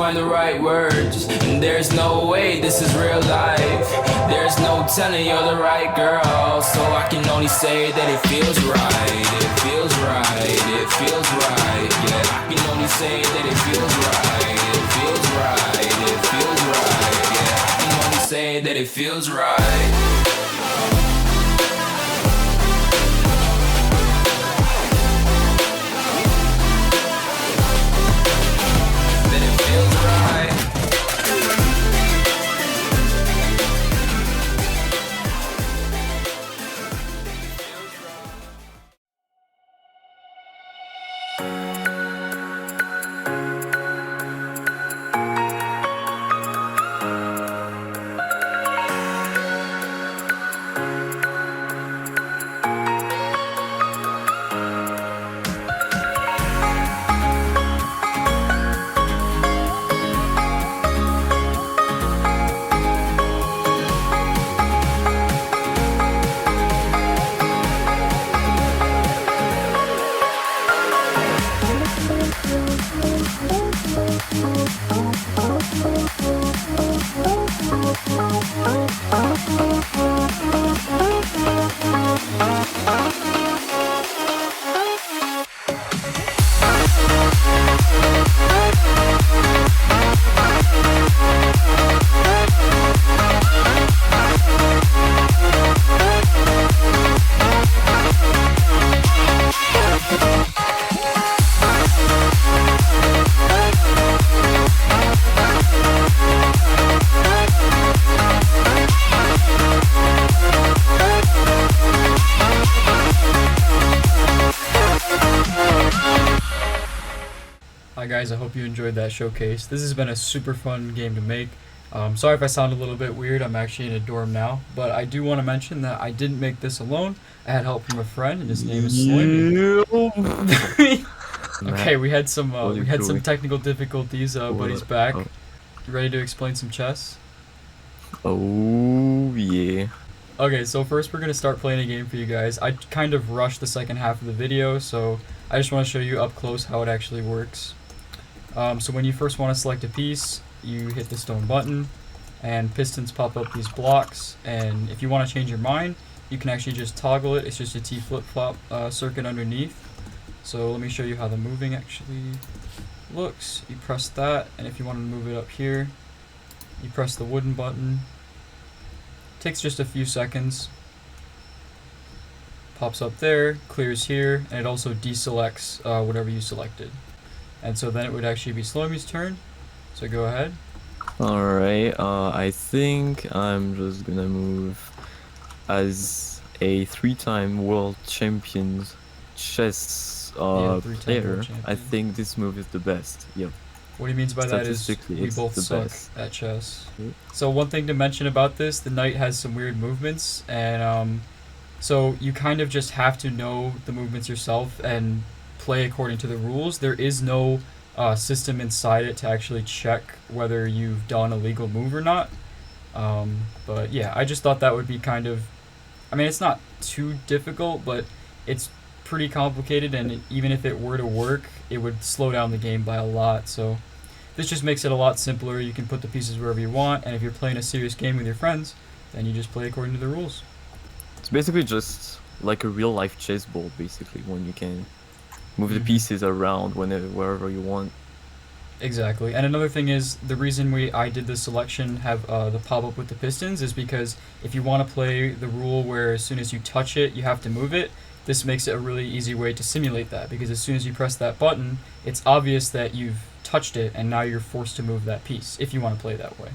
find the right words. And there's no way this is real life. There's no telling you're the right girl. So I can only say that it feels right. It feels right. It feels right. Yeah, I can only say that it feels right. It feels right. It feels right. Yeah, I can only say that it feels right. Hi guys, I hope you enjoyed that showcase. This has been a super fun game to make. Sorry if I sound a little bit weird, I'm actually in a dorm now, but I do want to mention that I didn't make this alone. I had help from a friend and his name is Slimmy. Okay, we had some technical difficulties, but he's back. You ready to explain some chess? Oh yeah. Okay, so first we're going to start playing a game for you guys. I kind of rushed the second half of the video, so I just want to show you up close how it actually works. So when you first want to select a piece, you hit the stone button, and pistons pop up these blocks, and if you want to change your mind, you can actually just toggle it. It's just a T flip-flop circuit underneath. So let me show you how the moving actually looks. You press that, and if you want to move it up here, you press the wooden button. Takes just a few seconds. Pops up there, clears here, and it also deselects whatever you selected. And so then it would actually be Slomy's turn. So go ahead. Alright, I think I'm just gonna move as a 3-time world champion chess player. I think this move is the best. Yep. What he means by that is we both suck at chess. So one thing to mention about this, the knight has some weird movements, and so you kind of just have to know the movements yourself and play according to the rules. There is no system inside it to actually check whether you've done a legal move or not. But yeah, I just thought that would be kind of, I mean, it's not too difficult, but it's pretty complicated, and even if it were to work, it would slow down the game by a lot. So this just makes it a lot simpler. You can put the pieces wherever you want, and if you're playing a serious game with your friends, then you just play according to the rules. It's basically just like a real life chess board, basically, when you can move the pieces around wherever you want. Exactly. And another thing is, the reason I did this selection, have the pop-up with the pistons, is because if you want to play the rule where as soon as you touch it, you have to move it, this makes it a really easy way to simulate that, because as soon as you press that button, it's obvious that you've touched it, and now you're forced to move that piece, if you want to play that way.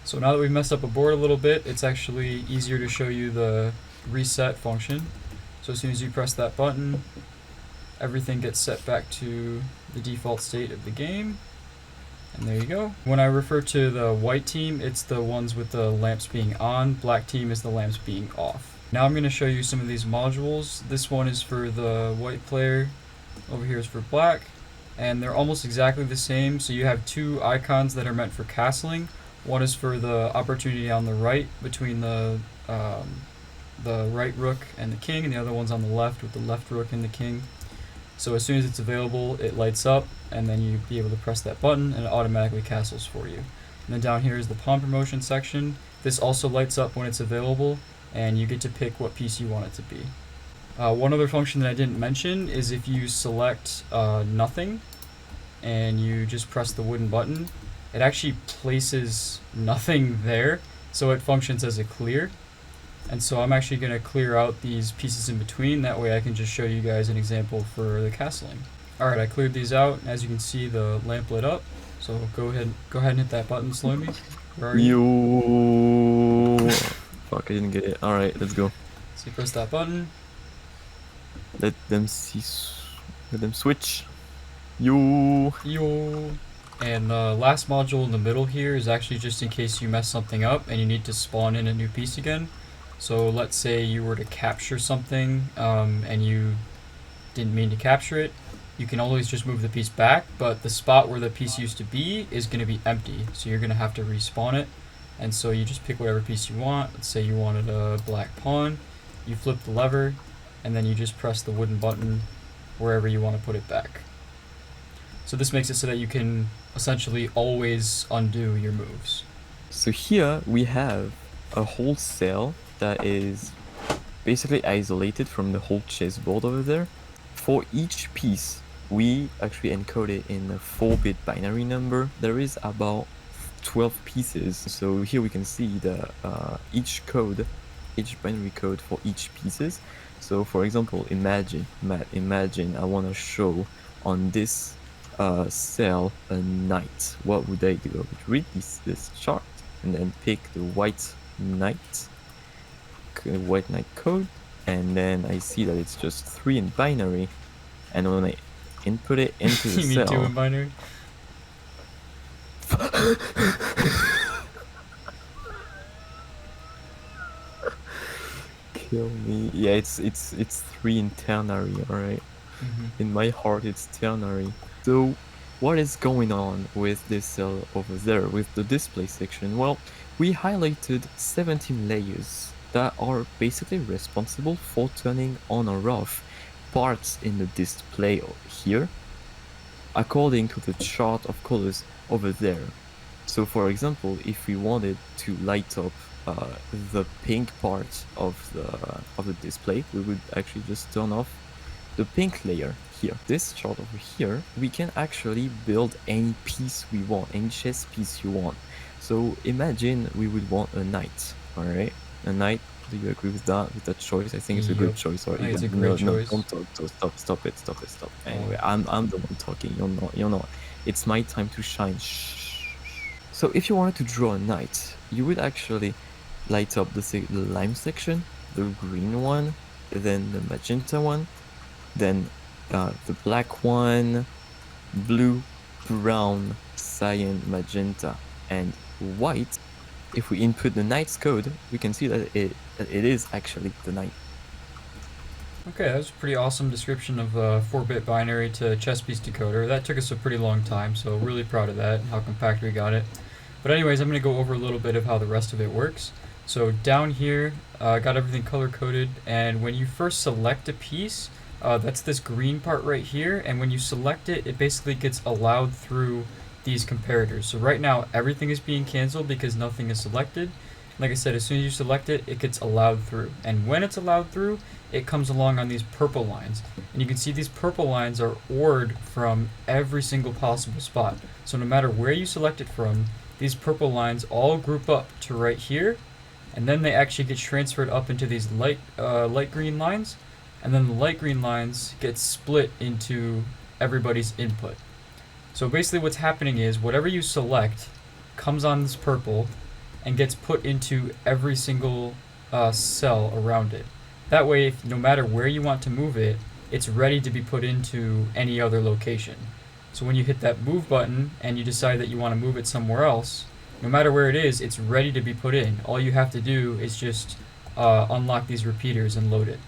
So now that we've messed up a board a little bit, it's actually easier to show you the reset function. So as soon as you press that button, everything gets set back to the default state of the game. And there you go. When I refer to the white team, it's the ones with the lamps being on. Black team is the lamps being off. Now I'm going to show you some of these modules. This one is for the white player. Over here is for black. And they're almost exactly the same. So you have two icons that are meant for castling. One is for the opportunity on the right between the right rook and the king, and the other one's on the left with the left rook and the king. So as soon as it's available, it lights up, and then you be able to press that button, and it automatically castles for you. And then down here is the pawn promotion section. This also lights up when it's available, and you get to pick what piece you want it to be. One other function that I didn't mention is if you select nothing, and you just press the wooden button, it actually places nothing there, so it functions as a clear. And so I'm actually going to clear out these pieces in between, that way I can just show you guys an example for the castling. Alright, I cleared these out, and as you can see the lamp lit up, so go ahead and hit that button, Slimy. Where are you? Yo. Fuck, I didn't get it. Alright, let's go. So you press that button. Let them see. Let them switch. Yo. And the last module in the middle here is actually just in case you mess something up and you need to spawn in a new piece again. So let's say you were to capture something and you didn't mean to capture it. You can always just move the piece back, but the spot where the piece used to be is going to be empty. So you're going to have to respawn it. And so you just pick whatever piece you want. Let's say you wanted a black pawn. You flip the lever, and then you just press the wooden button wherever you want to put it back. So this makes it so that you can essentially always undo your moves. So here we have a whole cell that is basically isolated from the whole chessboard over there. For each piece, we actually encode it in a 4-bit binary number. There is about 12 pieces. So here we can see the each binary code for each pieces. So for example, imagine I want to show on this cell a knight. What would I do? I would read this chart and then pick the white knight code, and then I see that it's just 3 in binary, and when I input it into the you cell. mean 2 in binary? Kill me. Yeah, it's 3 in ternary, alright? In my heart it's ternary. So what is going on with this cell over there with the display section? Well, we highlighted 17 layers that are basically responsible for turning on or off parts in the display here according to the chart of colors over there. So for example, if we wanted to light up the pink part of the display, we would actually just turn off the pink layer here. This chart over here, we can actually build any piece we want, any chess piece you want. So imagine we would want a knight, alright? A knight, do you agree with that choice? I think it's a good choice. Or it's a great choice. Don't talk, stop it. Anyway, I'm the one talking, you're not. It's my time to shine. Shh. So if you wanted to draw a knight, you would actually light up the lime section, the green one, then the magenta one, then the black one, blue, brown, cyan, magenta, and white. If we input the knight's code, we can see that it is actually the knight. Okay, that was a pretty awesome description of 4-bit binary to chess piece decoder. That took us a pretty long time, so really proud of that and how compact we got it. But anyways, I'm going to go over a little bit of how the rest of it works. So down here, I got everything color-coded, and when you first select a piece, that's this green part right here, and when you select it, it basically gets allowed through these comparators. So right now, everything is being canceled because nothing is selected. Like I said, as soon as you select it, it gets allowed through. And when it's allowed through, it comes along on these purple lines. And you can see these purple lines are ORed from every single possible spot. So no matter where you select it from, these purple lines all group up to right here, and then they actually get transferred up into these light green lines, and then the light green lines get split into everybody's input. So basically what's happening is whatever you select comes on this purple and gets put into every single cell around it. That way, if, no matter where you want to move it, it's ready to be put into any other location. So when you hit that move button and you decide that you want to move it somewhere else, no matter where it is, it's ready to be put in. All you have to do is just unlock these repeaters and load it.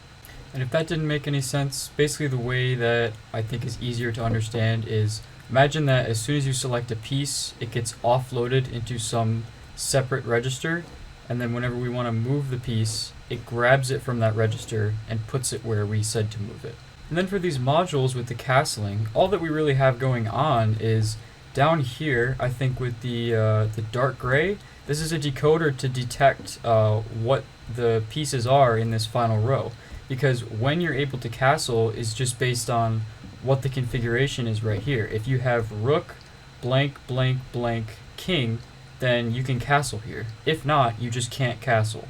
And if that didn't make any sense, basically the way that I think is easier to understand is imagine that as soon as you select a piece, it gets offloaded into some separate register, and then whenever we want to move the piece, it grabs it from that register and puts it where we said to move it. And then for these modules with the castling, all that we really have going on is down here, I think with the dark gray, this is a decoder to detect what the pieces are in this final row. Because when you're able to castle is just based on what the configuration is right here. If you have rook, blank, blank, blank, king, then you can castle here. If not, you just can't castle.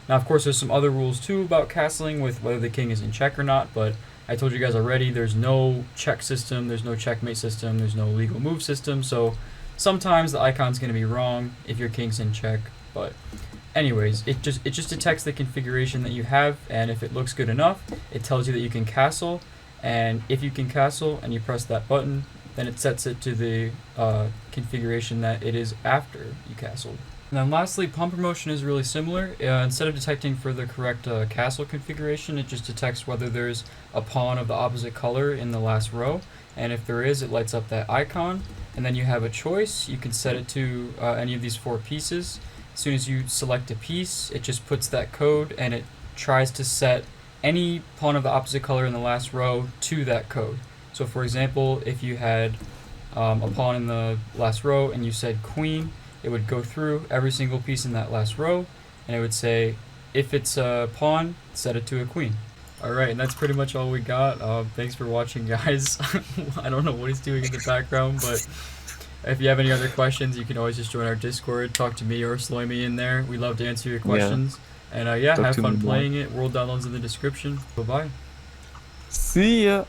Now, of course, there's some other rules too about castling with whether the king is in check or not, but I told you guys already, there's no check system, there's no checkmate system, there's no legal move system, so sometimes the icon's going to be wrong if your king's in check, but anyways, it just detects the configuration that you have, and if it looks good enough, it tells you that you can castle, and if you can castle and you press that button, then it sets it to the configuration that it is after you castled. And then lastly, pawn promotion is really similar. Instead of detecting for the correct castle configuration, it just detects whether there's a pawn of the opposite color in the last row, and if there is, it lights up that icon, and then you have a choice. You can set it to any of these 4 pieces. As soon as you select a piece, it just puts that code, and it tries to set any pawn of the opposite color in the last row to that code. So for example, if you had a pawn in the last row and you said queen, it would go through every single piece in that last row, and it would say, if it's a pawn, set it to a queen. Alright, and that's pretty much all we got. Thanks for watching, guys. I don't know what he's doing in the background, but if you have any other questions, you can always just join our Discord, talk to me or Sloimy in there. We love to answer your questions. And yeah, have fun playing it. World downloads in the description. Bye-bye. See ya!